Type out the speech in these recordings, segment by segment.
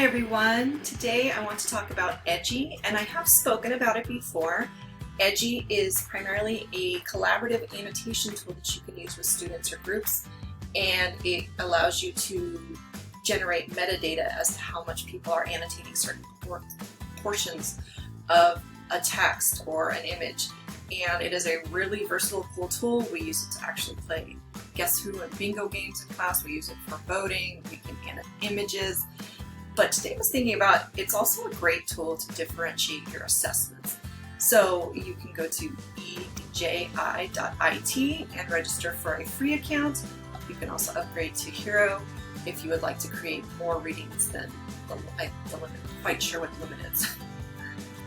Hi everyone! Today I want to talk about Edji, and I have spoken about it before. Edji is primarily a collaborative annotation tool that you can use with students or groups, and it allows you to generate metadata as to how much people are annotating certain portions of a text or an image. And it is a really versatile, cool tool. We use it to actually play Guess Who and bingo games in class. We use it for voting. We can annotate images. But today I was thinking about it's also a great tool to differentiate your assessments. So you can go to eji.it and register for a free account. You can also upgrade to Hero if you would like to create more readings than the limit. I'm quite sure what the limit is.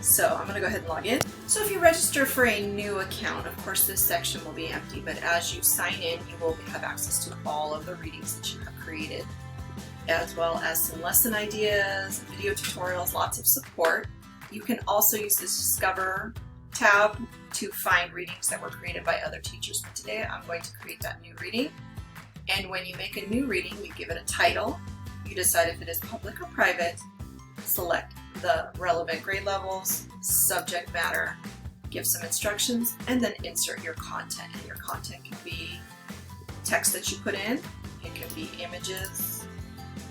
So I'm going to go ahead and log in. So if you register for a new account, of course this section will be empty, but as you sign in, you will have access to all of the readings that you have created, as well as some lesson ideas, video tutorials, lots of support. You can also use this Discover tab to find readings that were created by other teachers. But today I'm going to create that new reading. And when you make a new reading, you give it a title. You decide if it is public or private, select the relevant grade levels, subject matter, give some instructions, and then insert your content. And your content can be text that you put in, it can be images,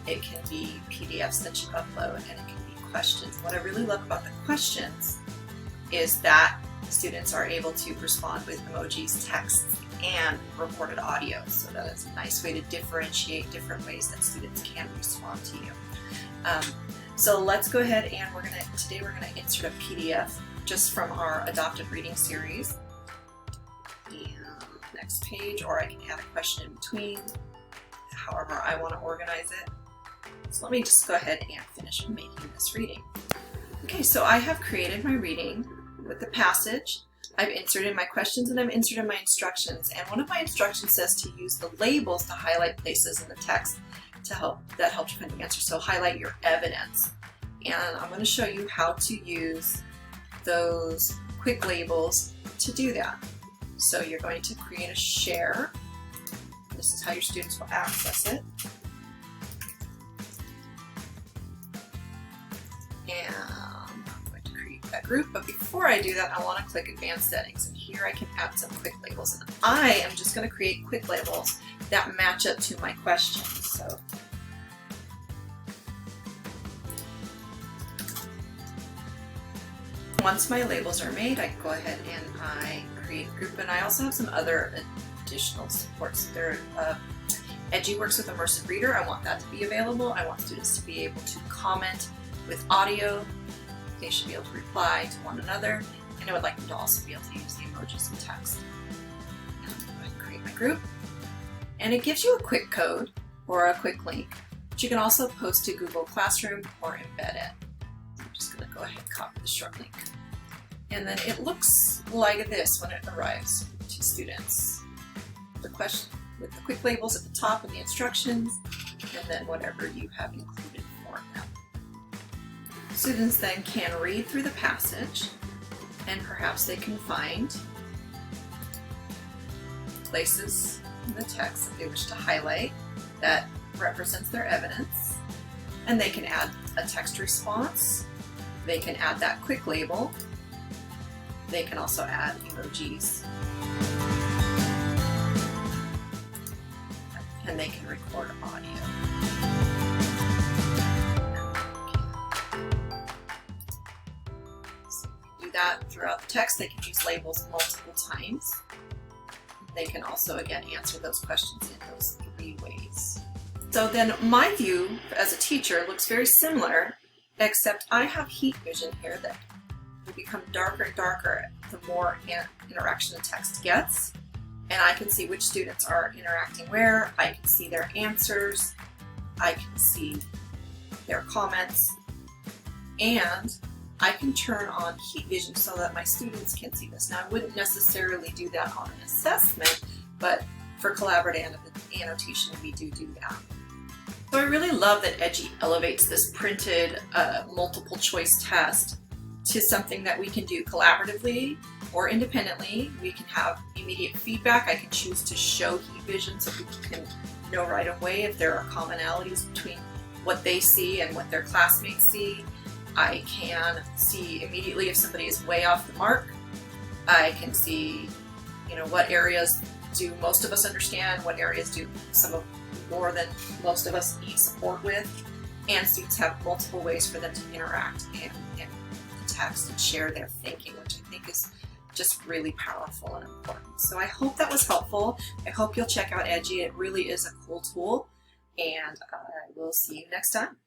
it can be PDFs that you upload, and it can be questions. What I really love about the questions is that students are able to respond with emojis, texts, and recorded audio. So that is a nice way to differentiate different ways that students can respond to you. So let's go ahead and today we're gonna insert a PDF just from our adopted reading series. And next page, or I can add a question in between, however I want to organize it. So let me just go ahead and finish making this reading. Okay, so I have created my reading with the passage. I've inserted my questions and I've inserted my instructions. And one of my instructions says to use the labels to highlight places in the text that help you find the answer. So highlight your evidence. And I'm going to show you how to use those quick labels to do that. So you're going to create a share. This is how your students will access it. And I'm going to create that group, but before I do that, I want to click Advanced Settings, and here I can add some quick labels. And I am just going to create quick labels that match up to my questions. So once my labels are made, I can go ahead and I create a group, and I also have some other additional supports. Edji works with Immersive Reader. I want that to be available. I want students to be able to comment with audio. They should be able to reply to one another, and I would like them to also be able to use the emojis and text. And I'm going to go ahead and create my group, and it gives you a quick code or a quick link, but you can also post to Google Classroom or embed it. I'm just going to go ahead and copy the short link, and then it looks like this when it arrives to students. The question with the quick labels at the top and the instructions, and then whatever you have included for them. Students then can read through the passage, and perhaps they can find places in the text that they wish to highlight that represents their evidence, and they can add a text response, they can add that quick label, they can also add emojis, and they can record audio. That throughout the text. They can use labels multiple times. They can also, again, answer those questions in those three ways. So then my view as a teacher looks very similar, except I have heat vision here that will become darker and darker the more interaction the text gets. And I can see which students are interacting where. I can see their answers. I can see their comments. And I can turn on heat vision so that my students can see this. Now, I wouldn't necessarily do that on an assessment, but for collaborative annotation, we do that. So I really love that Edji elevates this printed multiple choice test to something that we can do collaboratively or independently. We can have immediate feedback. I can choose to show heat vision so people can know right away if there are commonalities between what they see and what their classmates see. I can see immediately if somebody is way off the mark. I can see, what areas do most of us understand, what areas do some of more than most of us need support with, and students have multiple ways for them to interact and text and share their thinking, which I think is just really powerful and important. So I hope that was helpful. I hope you'll check out Edji. It really is a cool tool, and I will see you next time.